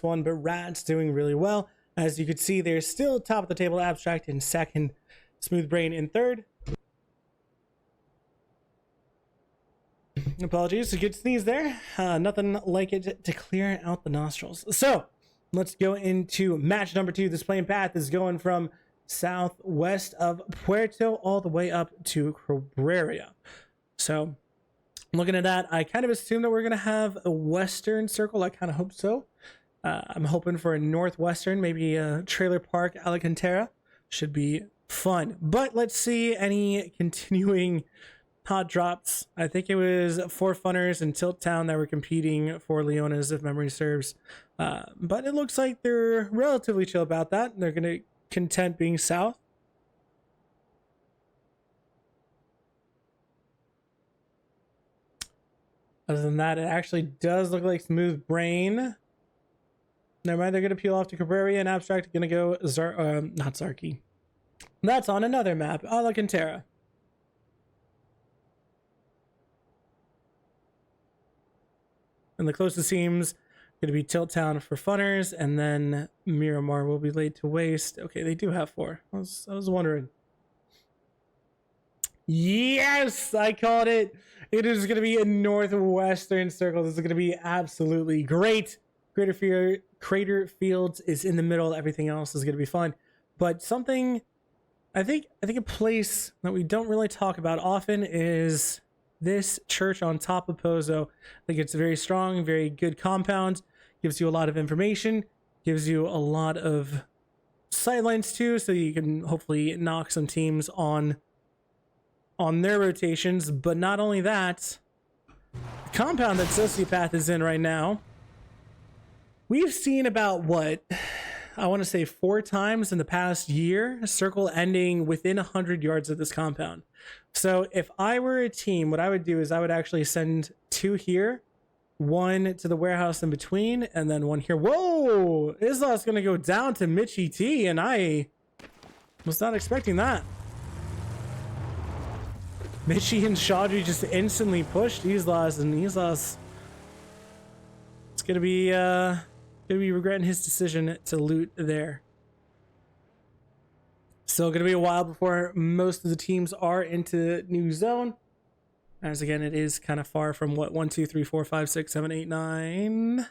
last one, but Rat's doing really well. As you can see, they're still top of the table. Abstract in second, Smooth Brain in third. Apologies, a good sneeze there. Nothing like it to clear out the nostrils. So let's go into match number 2. This playing path is going from southwest of Puerto all the way up to Cabrera. So looking at that, I kind of assume that we're going to have a western circle. I kind of hope so. I'm hoping for a northwestern, maybe a trailer park Alcantara. Should be fun. But let's see any continuing hot drops. I think it was Four Funners and Tilt Town that were competing for Leona's, if memory serves. But it looks like they're relatively chill about that. They're going to content being south. Other than that, it actually does look like Smooth Brain. Never mind, they're going to peel off to Cabrera, and Abstract going to go not Zarky. That's on another map, Alcantara. And the closest seems going to be Tilt Town for Funners, and then Miramar will be laid to waste. Okay, they do have 4. I was wondering. Yes, I called it. It is going to be a northwestern circle. This is going to be absolutely great. Crater Fields is in the middle. Everything else is going to be fun. But something, I think a place that we don't really talk about often is this church on top of Pozo. I think it's a very strong, very good compound. Gives you a lot of information. Gives you a lot of sidelines too, so you can hopefully knock some teams on their rotations. But not only that, the compound that Sociopath is in right now, we've seen about what I want to say 4 times in the past year, a circle ending within 100 yards of this compound. So if I were a team, what I would do is I would actually send 2 here, 1 to the warehouse in between, and then 1 here. Whoa! Islaw's going to go down to Mitchie T, and I was not expecting that. Mitchie and Chaudry just instantly pushed Islaw's, and Islaw's it's going to be regretting his decision to loot there. Still going to be a while before most of the teams are into new zone. As again, it is kind of far from what 1, 2, 3, 4, 5, 6, 7, 8, 9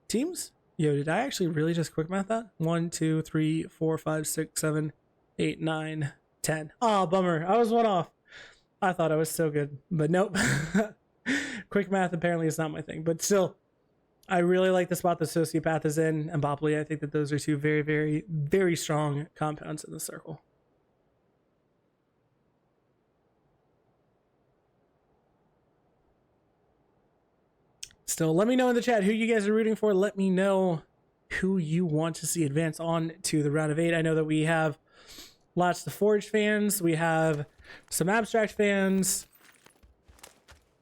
teams. Yo, did I actually really just quick math that? 1, 2, 3, 4, 5, 6, 7, 8, 9, 10. Oh, bummer. I was 1 off. I thought I was so good, but nope. Quick math apparently is not my thing, but still, I really like the spot the Sociopath is in, and Bopley. I think that those are 2 very, very, very strong compounds in the circle. Still, let me know in the chat who you guys are rooting for. Let me know who you want to see advance on to the round of 8. I know that we have lots of Forge fans. We have some Abstract fans.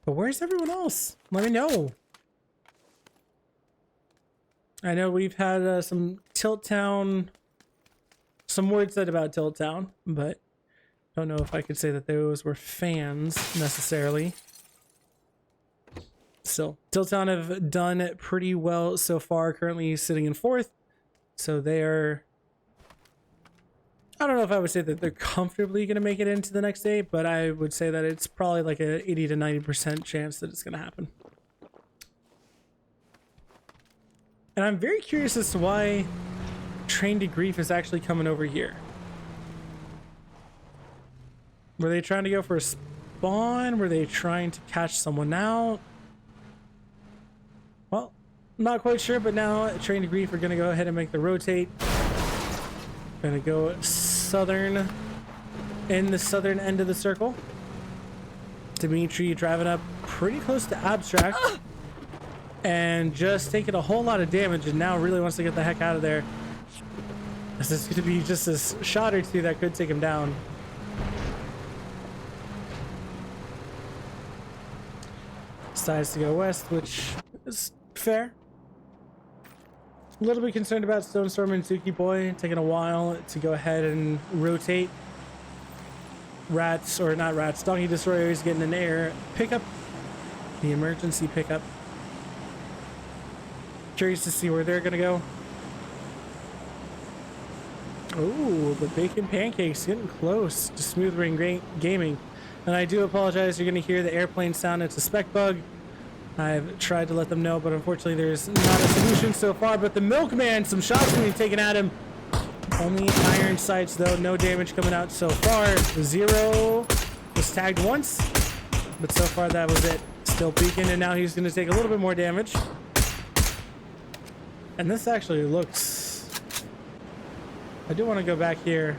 But where's everyone else? Let me know. I know we've had some Tilt Town, some words said about Tilt Town, but don't know if I could say that those were fans necessarily. Still, Tilt Town have done pretty well so far, currently sitting in 4th. So they're, I don't know if I would say that they're comfortably going to make it into the next 8, but I would say that it's probably like a 80 to 90% chance that it's going to happen. And I'm very curious as to why Train to Grief is actually coming over here. Were they trying to go for a spawn? Were they trying to catch someone out? Well, not quite sure, but now Train to Grief are going to go ahead and make the rotate. Going to go southern, in the southern end of the circle. Dimitri driving up pretty close to Abstract. And just taking a whole lot of damage, and now really wants to get the heck out of there. This is going to be just a shot or 2 that could take him down. Decides to go west, which is fair. A little bit concerned about Stone Storm and Suki Boy taking a while to go ahead and rotate. Rats, or not Rats, Donkey Destroyer is getting an air pickup. The emergency pickup. Curious to see where they're gonna go. Oh, the bacon pancakes getting close to Smooth Ring Gaming. And I do apologize, you're going to hear the airplane sound. It's a spec bug. I've tried to let them know, but unfortunately there's not a solution so far. But the Milkman, some shots being taken at him. Only iron sights though, no damage coming out so far. Zero was tagged once, but so far that was it. Still peeking, and now he's going to take a little bit more damage. And this actually looks... I do want to go back here.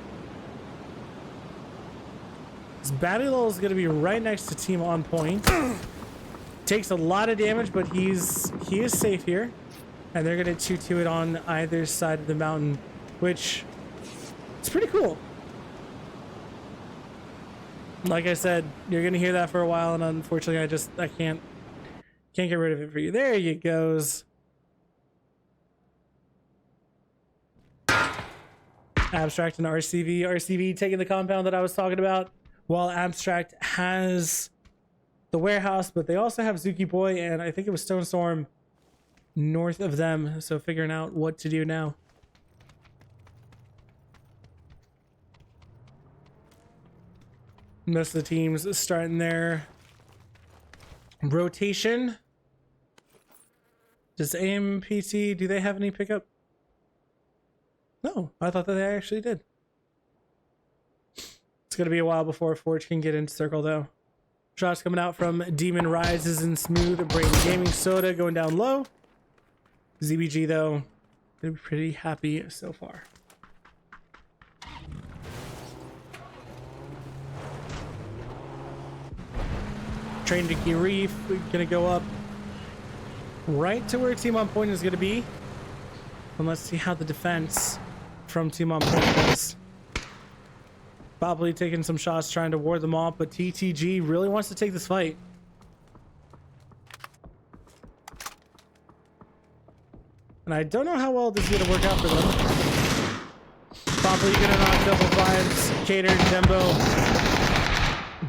This Battlelol is going to be right next to Team On Point. Takes a lot of damage, but he is safe here. And they're going to 2-2 it on either side of the mountain, which is pretty cool. Like I said, you're going to hear that for a while, and unfortunately I can't get rid of it for you. There you goes. Abstract and RCV. RCV taking the compound that I was talking about, while Abstract has the warehouse, but they also have Zuki Boy, and I think it was Stone Storm north of them, so figuring out what to do now. Most of the teams starting their rotation. Does AMPT, do they have any pickup? No, I thought that they actually did. It's going to be a while before Forge can get into circle, though. Shots coming out from Demon Rises and Smooth Brain Gaming Soda going down low. ZBG, though, going to be pretty happy so far. Train to Key Reef, going to go up right to where Team On Point is going to be. And let's see how the defense from Team On Point goes. Probably taking some shots trying to ward them off, but TTG really wants to take this fight. And I don't know how well this is going to work out for them. Probably going to knock double fives. Cater, Dembo.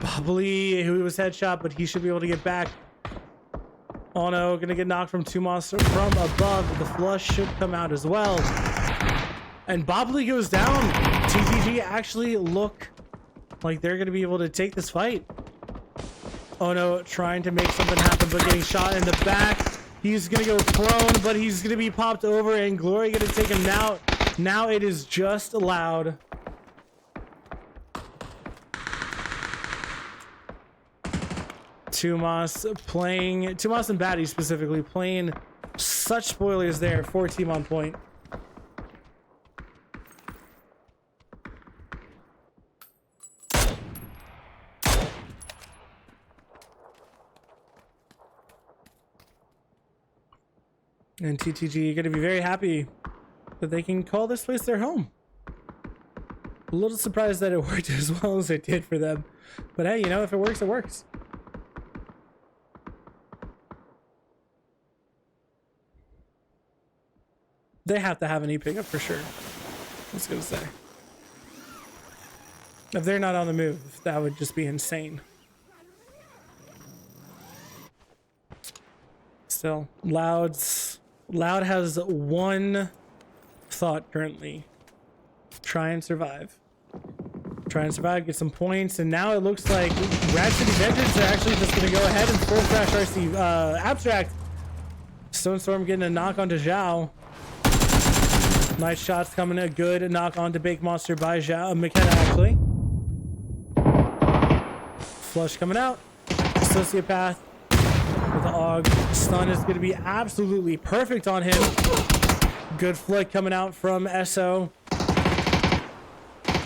Probably who was headshot, but he should be able to get back. Oh no, gonna get knocked from Tumos from above. The flush should come out as well. And Bobley goes down. TTG actually look like they're gonna be able to take this fight. Oh no, trying to make something happen, but getting shot in the back. He's gonna go prone, but he's gonna be popped over, and Glory gonna take him out. Now it is just Loud. Tumos and Batty specifically playing such spoilers there for Team On Point. And TTG going to be very happy that they can call this place their home. A little surprised that it worked as well as it did for them. But hey, you know, if it works, it works. They have to have an E-pickup for sure. I was gonna say. If they're not on the move, that would just be insane. Still, Loud has one thought currently. Try and survive. Try and survive, get some points, and now it looks like Rad City Vengeance are actually just gonna go ahead and full crash RC Abstract. Stone Storm getting a knock onto Zhao. Nice shots coming, a good knock on to Bake Monster by McKenna, actually. Flush coming out. Sociopath with the AUG. Stun is going to be absolutely perfect on him. Good flick coming out from SO.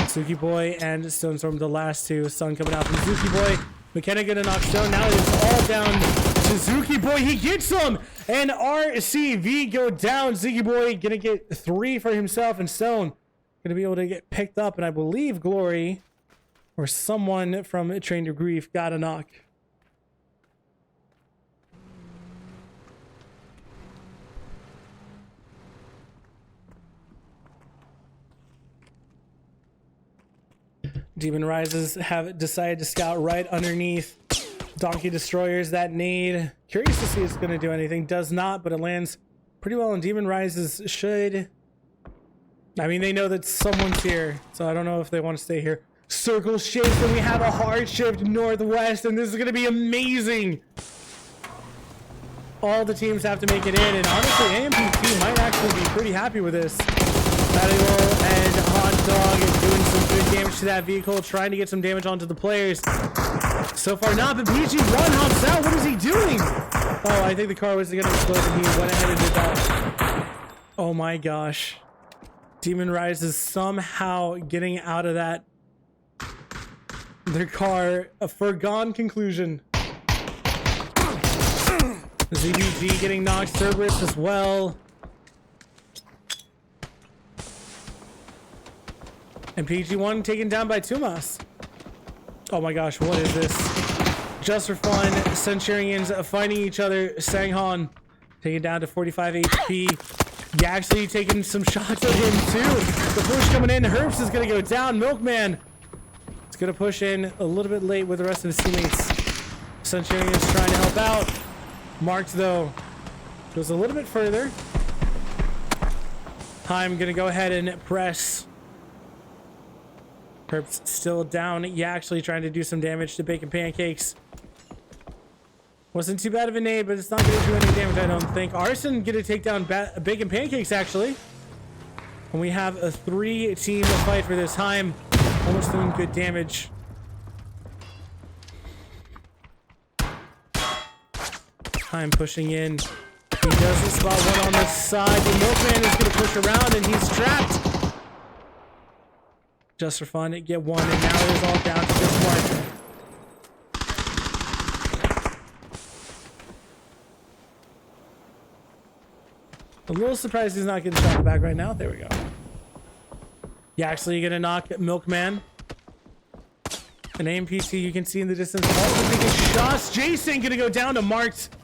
Suki Boy and Stone Storm, the last two. Stun coming out from Suki Boy. McKenna gonna knock Stone. Now it is all down to Zuki Boy. He gets him, and RCV go down. Zuki Boy gonna get 3 for himself, and Stone gonna be able to get picked up. And I believe Glory or someone from Train to Grief got a knock. Demon Rises have decided to scout right underneath Donkey Destroyers. That nade, curious to see if it's going to do anything. Does not, but it lands pretty well, and Demon Rises should... I mean, they know that someone's here, so I don't know if they want to stay here. Circle shifts, and we have a hard shift northwest, and this is going to be amazing. All the teams have to make it in, and honestly, AMPT might actually be pretty happy with this. Manuel and Hot Dog is doing some good damage to that vehicle, trying to get some damage onto the players. So far not, but PG1 hops out. What is he doing? Oh, I think the car was going to explode, and he went ahead and did that. Oh my gosh. Demon Rise is somehow getting out of that. Their car, a foregone conclusion. ZBG getting knocked, Cerberus as well. And PG1 taken down by Tumas. Oh my gosh, what is this? Just for fun, Centurions fighting each other. Sanghan taken down to 45 HP. Yaxley taking some shots at him too. The push coming in. Herbs is going to go down. Milkman is going to push in a little bit late with the rest of his teammates. Centurions trying to help out. Marked though goes a little bit further. I'm going to go ahead and press. Herbs still down. Yaxley trying to do some damage to Bacon Pancakes. Wasn't too bad of a nade, but it's not going to do any damage, I don't think. Arson going to take down Bacon Pancakes, actually. And we have a 3-team fight for this time. Almost doing good damage. Time pushing in. He doesn't spot one on the side. The Milkman is going to push around, and he's trapped. Just for fun, get one, and now it is all down to just one. A little surprised he's not getting shot in the back right now. There we go. Yaxley gonna knock Milkman. An AMPT you can see in the distance. Also taking shots. Jason gonna go down to Marked.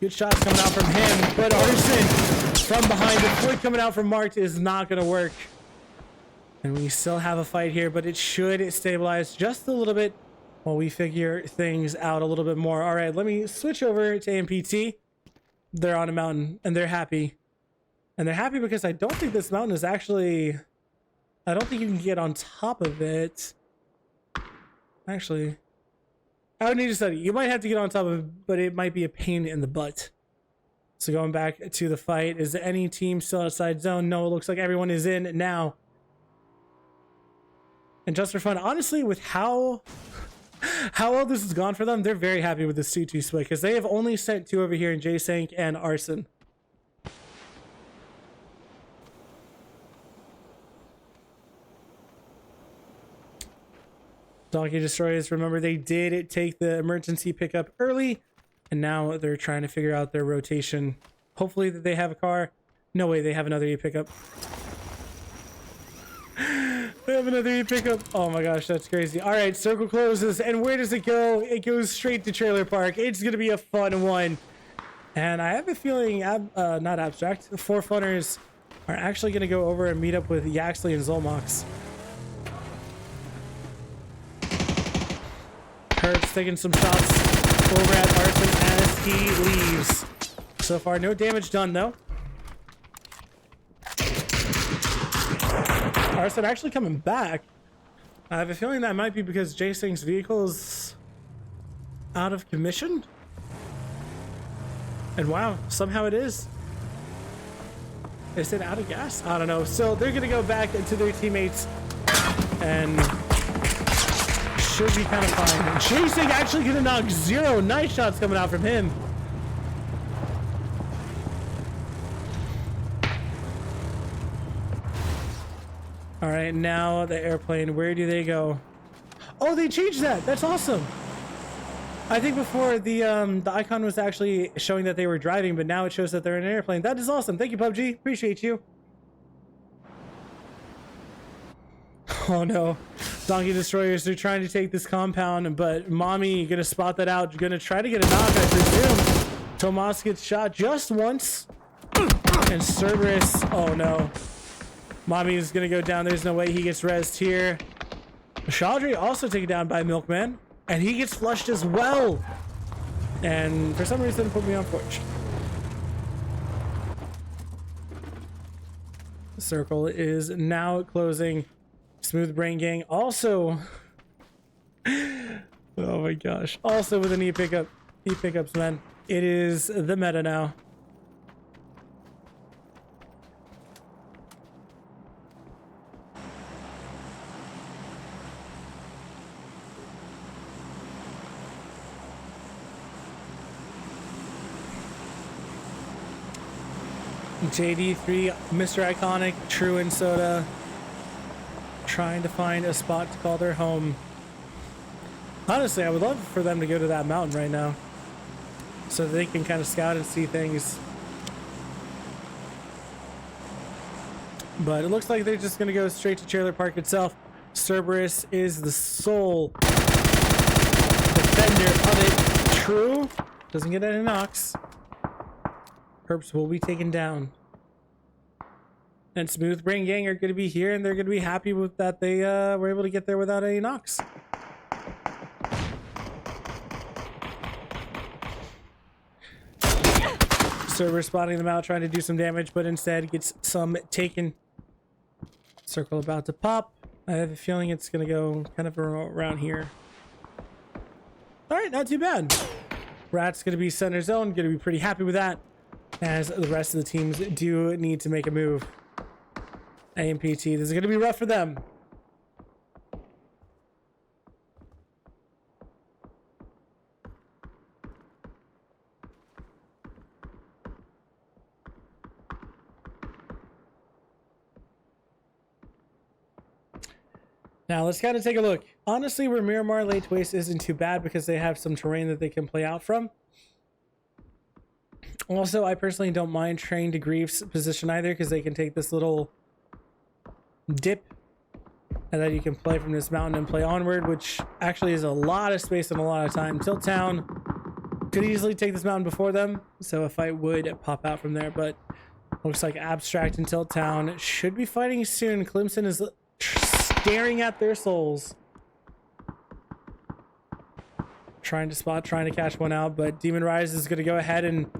Good shots coming out from him. But Arson from behind. The flick coming out from Marked is not gonna work. And we still have a fight here, but it should stabilize just a little bit while we figure things out a little bit more. All right, let me switch over to AMPT. They're on a mountain and they're happy. And they're happy because I don't think this mountain is actually... I don't think you can get on top of it. Actually, I would need to study. You might have to get on top of it, but it might be a pain in the butt. So going back to the fight, is any team still outside zone? No, it looks like everyone is in now. And just for fun, honestly, with how well this has gone for them, they're very happy with this 2-2 split because they have only sent 2 over here in J-Sank and Arson. Donkey Destroyers, remember they did take the emergency pickup early, and now they're trying to figure out their rotation. Hopefully that they have a car. No way, they have another E-pickup. They have another E-pickup. Oh my gosh, that's crazy. All right, circle closes, and where does it go? It goes straight to Trailer Park. It's going to be a fun one. And I have a feeling, not abstract, 4 funners are actually going to go over and meet up with Yaxley and Zolmox. Herb's taking some shots over at Arson as he leaves. So far, no damage done, though. Arson actually coming back. I have a feeling that might be because J-Sing's vehicle is out of commission. And wow, somehow it is. Is it out of gas? I don't know. So they're going to go back to their teammates and should be kind of fine. J-Sing actually going to knock 0. Nice shots coming out from him. All right, now the airplane, where do they go? Oh, they changed that. That's awesome. I think before the icon was actually showing that they were driving, but now it shows that they're in an airplane. That is awesome. Thank you, PUBG. Appreciate you. Oh no. Donkey Destroyers, they're trying to take this compound, but Mommy gonna spot that out. Gonna try to get a knock, I presume. Tomas gets shot just once. And Cerberus, oh no. Mommy is gonna go down. There's no way he gets rezzed here. Chaudry also taken down by Milkman. And he gets flushed as well. And for some reason, put me on porch. Circle is now closing. Smooth Brain Gang also. Oh my gosh. Also with an E-pickup. E-pickups, man. It is the meta now. JD3, Mr. Iconic, True and Soda, trying to find a spot to call their home. Honestly, I would love for them to go to that mountain right now, so that they can kind of scout and see things. But it looks like they're just going to go straight to Trailer Park itself. Cerberus is the sole defender of it. True doesn't get any knocks. Perps will be taken down. And Smooth Brain Gang are going to be here, and they're going to be happy with that they were able to get there without any knocks. Server spotting them out, trying to do some damage, but instead gets some taken. Circle about to pop. I have a feeling it's going to go kind of around here. Alright, not too bad. Rat's going to be center zone, going to be pretty happy with that, as the rest of the teams do need to make a move. AMPT, this is going to be rough for them. Now let's kind of take a look. Honestly, where Miramar Late Waste isn't too bad because they have some terrain that they can play out from. Also, I personally don't mind Train to Grief's position either, because they can take this little dip and then you can play from this mountain and play onward, which actually is a lot of space and a lot of time. Tilt Town could easily take this mountain before them, so a fight would pop out from there, but looks like Abstract and Tilt Town should be fighting soon. Clemson is staring at their souls. Trying to spot, trying to catch one out, but Demon Rise is going to go ahead and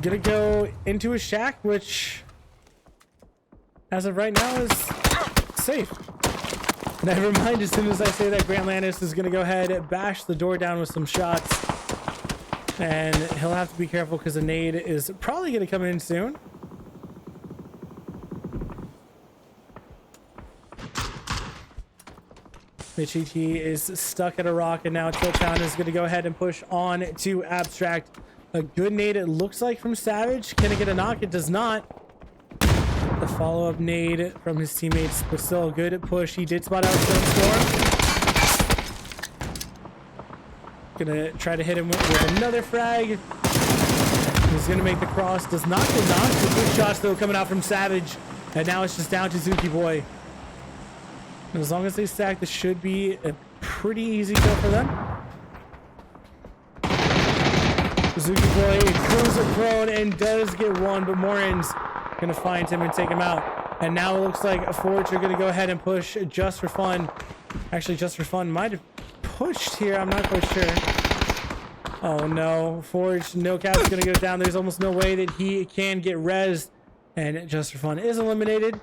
gonna go into a shack, which as of right now is safe. Never mind, as soon as I say that, Grant Landis is gonna go ahead and bash the door down with some shots, and he'll have to be careful because a nade is probably gonna come in soon. Michiti is stuck at a rock, and now Tilt Town is going to go ahead and push on to Abstract. A good nade, it looks like, from Savage. Can it get a knock? It does not. The follow-up nade from his teammates, but still a good push. He did spot out Storm. Gonna try to hit him with another frag. He's gonna make the cross. Does not get knocked. The good shots, though, coming out from Savage. And now it's just down to Zuki Boy. And as long as they stack, this should be a pretty easy kill for them. Zuki Boy goes prone and does get one, but Morin's gonna find him and take him out. And now it looks like Forge are gonna go ahead and push Just for Fun. Actually, Just for Fun might have pushed here. I'm not quite sure. Oh no, Forge, no cap is gonna go down. There's almost no way that he can get rezzed. And Just for Fun is eliminated.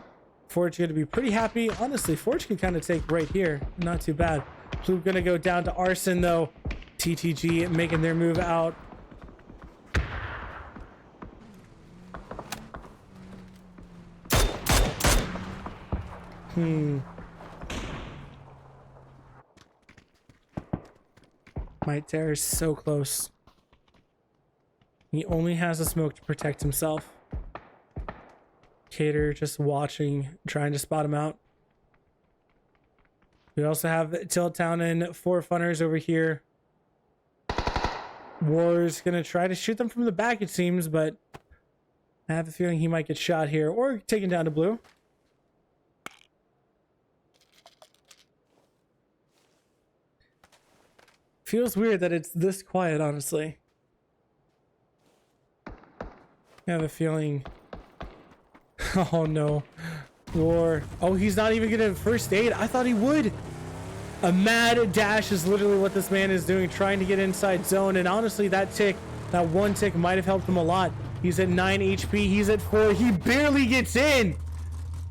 Forge going to be pretty happy. Honestly, Forge can kind of take right here. Not too bad. Ploop going to go down to Arson, though. TTG making their move out. Might Terror is so close. He only has a smoke to protect himself. Cater just watching, trying to spot him out. We also have Tilt Town and 4 Funners over here. War's gonna try to shoot them from the back, it seems, but I have a feeling he might get shot here or taken down to blue. Feels weird that it's this quiet, honestly. I have a feeling. Oh no. War. Oh, he's not even gonna first aid. I thought he would. A mad dash is literally what this man is doing, trying to get inside zone. And honestly, that one tick might have helped him a lot. He's at 9 HP. He's at 4. He barely gets in.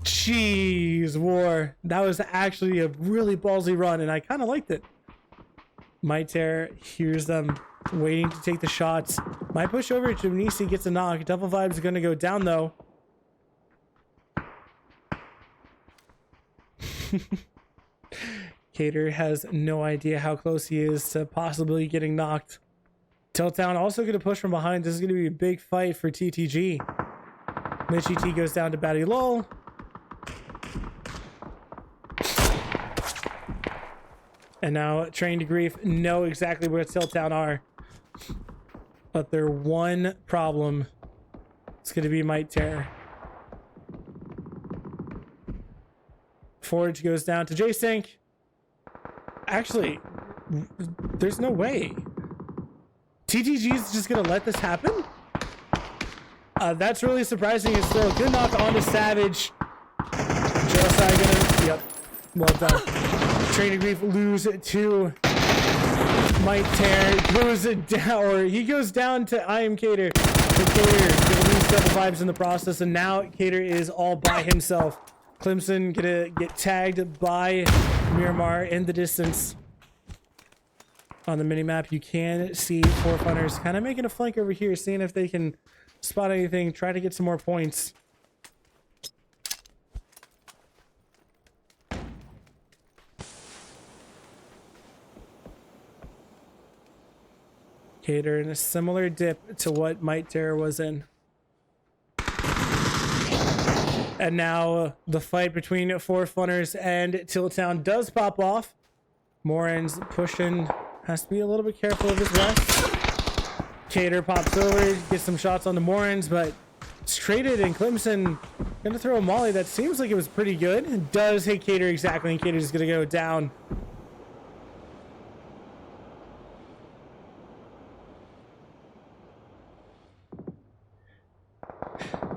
Jeez, War. That was actually a really ballsy run, and I kind of liked it. Might Tear hears them waiting to take the shots. Might push over. Gymnisi gets a knock. Double Vibe's going to go down, though. Cater has no idea how close he is to possibly getting knocked. Tiltown also going to push from behind. This is going to be a big fight for TTG. Mitchie T goes down to Batty Lol. And now Train to Grief know exactly where Tiltown are. But their one problem is going to be Might Tear. Forge goes down to J-Sync. Actually, there's no way. TTG is just going to let this happen? That's really surprising. It's still a good knock on to Savage. Josai gonna... Yep. Well done. Train to Grief lose to Might Tear. Goes down, or he goes down to I Am Cater. So Cater gonna lose Double Vibes in the process, and now Cater is all by himself. Clemson gonna get tagged by Miramar in the distance. On the minimap, you can see Four Funners kind of making a flank over here, seeing if they can spot anything, try to get some more points. Cater in a similar dip to what Might Tear was in. And now the fight between Four Funners and Tiltown does pop off. Morin's pushing, has to be a little bit careful of his rest. Cater pops over, gets some shots on the Morins, but it's traded, and Clemson gonna throw a molly that seems like it was pretty good. It does hit Cater exactly, and Cater's gonna go down.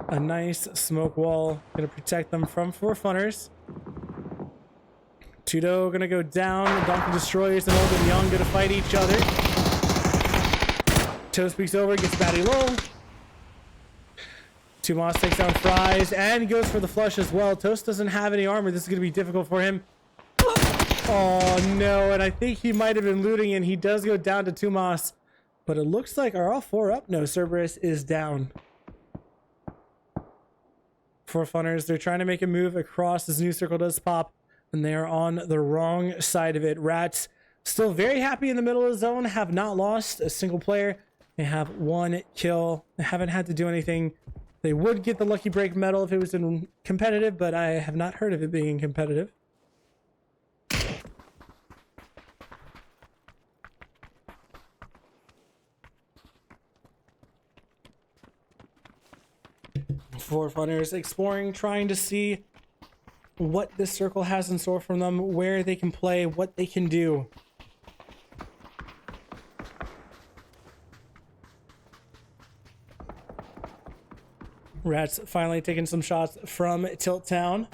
A nice smoke wall gonna protect them from Four Funners. Tudo gonna go down. Donkey Destroyers and Old and Young gonna fight each other. Toast peeks over, gets Batty Low. Tumas takes down Fries and goes for the flush as well. Toast doesn't have any armor. This is gonna be difficult for him. Oh no, and I think he might have been looting, and he does go down to Tumas. But it looks like, are all four up? No, Cerberus is down. Four Funners, they're trying to make a move across. This new circle does pop, and they are on the wrong side of it. Rats still very happy in the middle of the zone, have not lost a single player. They have one kill. They haven't had to do anything. They would get the Lucky Break medal if it was in competitive, but I have not heard of it being competitive. Four Funners exploring, trying to see what this circle has in store for them, where they can play, what they can do. Rats finally taking some shots from Tilt Town.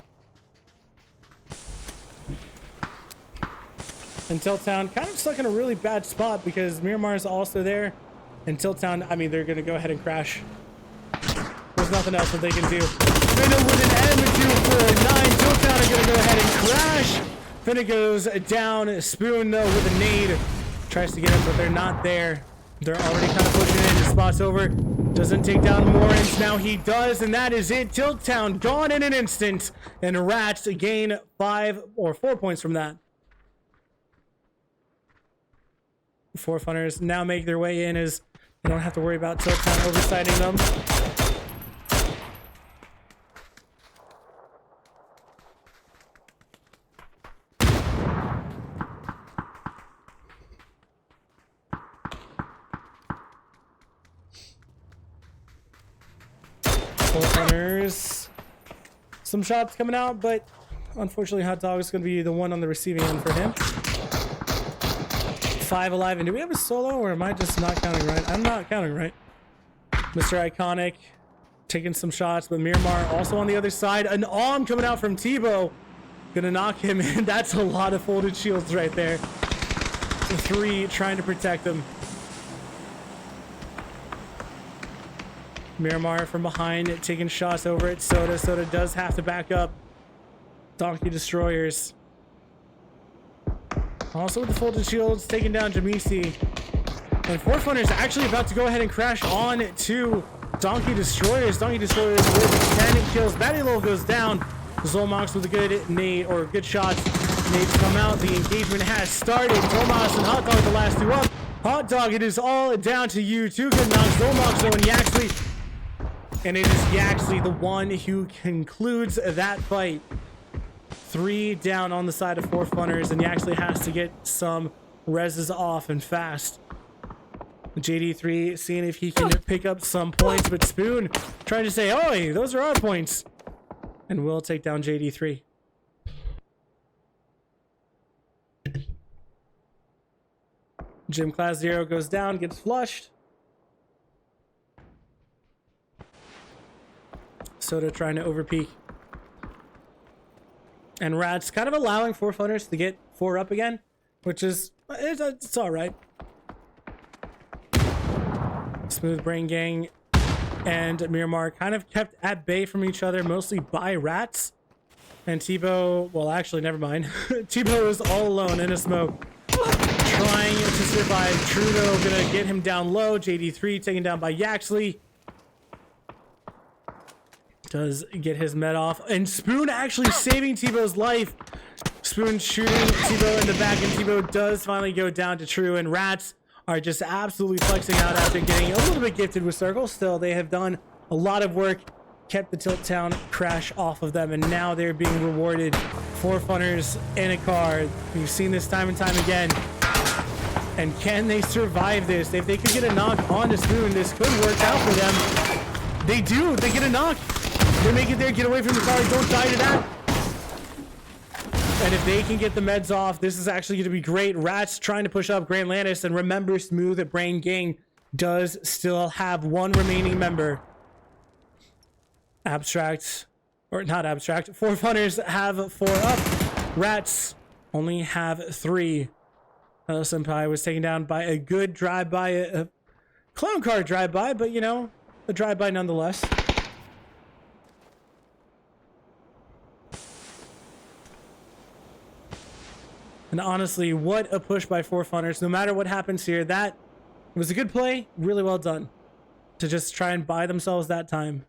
And Tilt Town kind of stuck in a really bad spot because Miramar is also there. And Tilt Town, I mean, they're going to go ahead and crash. There's nothing else that they can do. Finna with an M249. Tilt Town are going to go ahead and crash. Finna goes down. Spoon, though, with a nade. Tries to get him, but they're not there. They're already kind of pushing in. The spot's over. Doesn't take down Morins. Now he does, and that is it. Tilt Town gone in an instant. And Rats gain 5 or 4 points from that. Four Funners now make their way in as they don't have to worry about Tilt Town oversighting them. Four Funners. Some shots coming out, but unfortunately Hot Dog is going to be the one on the receiving end for him. 5 alive, and do we have a solo, or am I just not counting right? I'm not counting right. Mr. Iconic taking some shots, but Miramar also on the other side. An arm coming out from Tebow. Gonna knock him in. That's a lot of folded shields right there. 3 trying to protect him. Miramar from behind, taking shots over at Soda. Soda does have to back up. Donkey Destroyers. Also with the folded shields, taking down Jamisi. And Forerunner's actually about to go ahead and crash on to Donkey Destroyers. Donkey Destroyers with 10 kills. Battylow goes down. Zolmox with a good nade, or good shots. Nades come out. The engagement has started. Tomas and Hot Dog the last two up. Hot Dog, it is all down to you. Two good knocks. Zolmox though, and Yaxley. And it is Yaxley, the one who concludes that fight. 3 down on the side of Forerunners, and Yaxley has to get some reses off and fast. JD3 seeing if he can pick up some points, but Spoon trying to say, "Oi, those are our points." And we'll take down JD3. Gym Class 0 goes down, gets flushed. Soda trying to overpeak. And Rat's kind of allowing Forerunners to get 4 up again, which is, it's all right. Smooth Brain Gang and Miramar kind of kept at bay from each other, mostly by Rats. And Tebow, well, actually, never mind. Tebow is all alone in a smoke, trying to survive. Trudeau gonna get him down low. JD3 taken down by Yaxley. Does get his med off. And Spoon actually saving Tebow's life. Spoon shooting Tebow in the back, and Tebow does finally go down to True. And Rats are just absolutely flexing out after getting a little bit gifted with Circle. Still, they have done a lot of work, kept the Tilt Town crash off of them, and now they're being rewarded. Forerunners in a car. We've seen this time and time again. And can they survive this? If they could get a knock on the Spoon, this could work out for them. They do. They get a knock. They make it there, get away from the car, don't die to that. And if they can get the meds off, this is actually going to be great. Rats trying to push up Grand Lannis, and remember, Smooth Brain Gang does still have 1 remaining member. Abstract, or not Abstract, Forerunners have 4 up. Rats only have 3. Hello Senpai was taken down by a good drive-by, a clown car drive-by, but you know, a drive-by nonetheless. And honestly, what a push by Forerunners. No matter what happens here, that was a good play. Really well done to just try and buy themselves that time.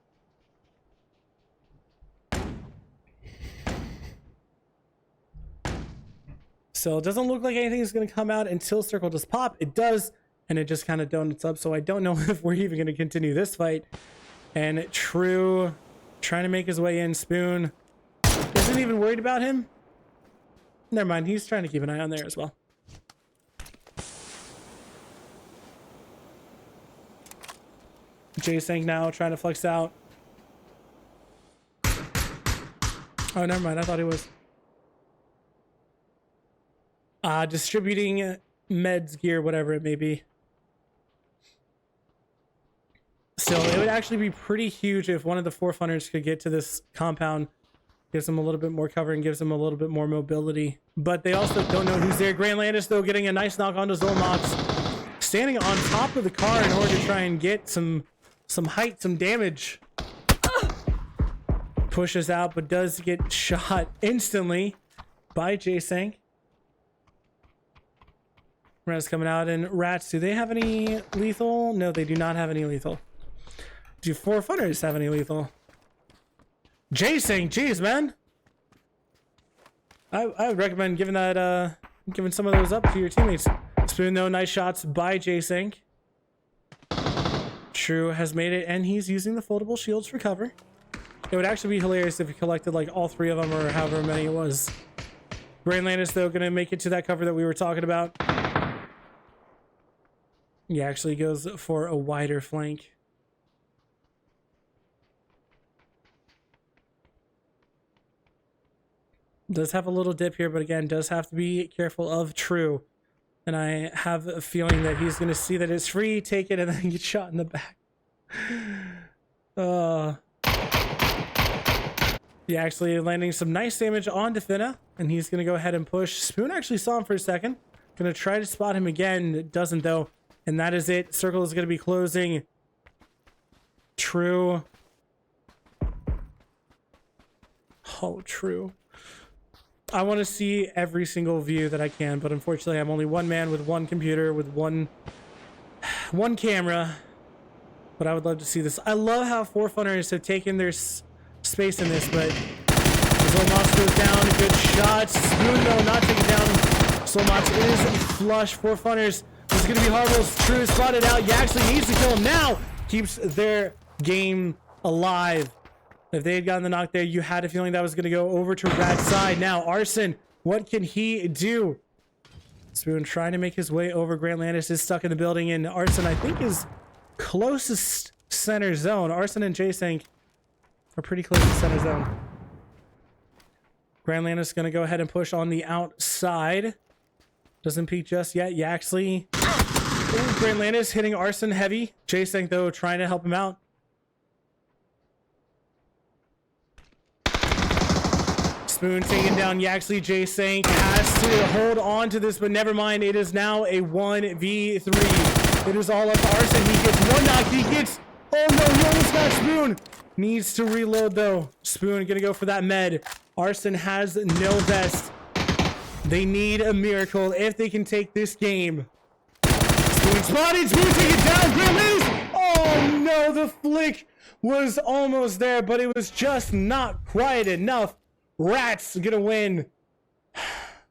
So it doesn't look like anything is going to come out until Circle does pop. It does, and it just kind of donuts up. So I don't know if we're even going to continue this fight. And True trying to make his way in. Spoon isn't even worried about him. Never mind, he's trying to keep an eye on there as well. J-Sank now trying to flex out. Oh, never mind, I thought he was. Distributing meds, gear, whatever it may be. Still, it would actually be pretty huge if one of the Forerunners could get to this compound. Gives them a little bit more cover and gives them a little bit more mobility. But they also don't know who's there. Grand Landis, though, getting a nice knock onto Zolmox. Standing on top of the car in order to try and get some height, some damage. Pushes out, but does get shot instantly by J-Sank. Res coming out, and Rats, do they have any lethal? No, they do not have any lethal. Do Forerunners have any lethal? J-Sank, jeez, man. I would recommend giving that giving some of those up to your teammates. Spoon though, nice shots by J-Sank. True has made it, and he's using the foldable shields for cover. It would actually be hilarious if he collected like all 3 of them, or however many it was. Grand Landis though gonna make it to that cover that we were talking about. He actually goes for a wider flank. Does have a little dip here, but again, does have to be careful of True. And I have a feeling that he's going to see that it's free, take it, and then get shot in the back. Yeah, actually landing some nice damage on Defina, and he's going to go ahead and push. Spoon actually saw him for a second. Going to try to spot him again. Doesn't, though. And that is it. Circle is going to be closing. True. Oh, true. I want to see every single view that I can, but unfortunately I'm only one man with one computer with one camera. But I would love to see this. I love how Forefunners have taken their space in this, but Zolmots goes down. Good shot. Spoon, though, not taken down. Zolmots is flush. Forefunners. This is going to be horrible. True spotted out. Yaxley needs to kill him now. Keeps their game alive. If they had gotten the knock there, you had a feeling that was going to go over to Rad's side. Now, Arson, what can he do? Spoon trying to make his way over. Grant Landis is stuck in the building, and Arson, I think, is closest center zone. Arson and J-Sank are pretty close to center zone. Grant Landis is going to go ahead and push on the outside. Doesn't peek just yet. Yaxley. Ooh, Grant Landis hitting Arson heavy. J-Sank, though, trying to help him out. Spoon taking down Yaxley. J-Sank has to hold on to this, but never mind. It is now a 1v3. It is all up to Arson. He gets one knock. He gets... Oh no, he almost got Spoon. Needs to reload though. Spoon gonna go for that med. Arson has no vest. They need a miracle if they can take this game. Spoon spotted. Spoon taking it down. Grant. Oh no, the flick was almost there, but it was just not quite enough. Rats gonna win.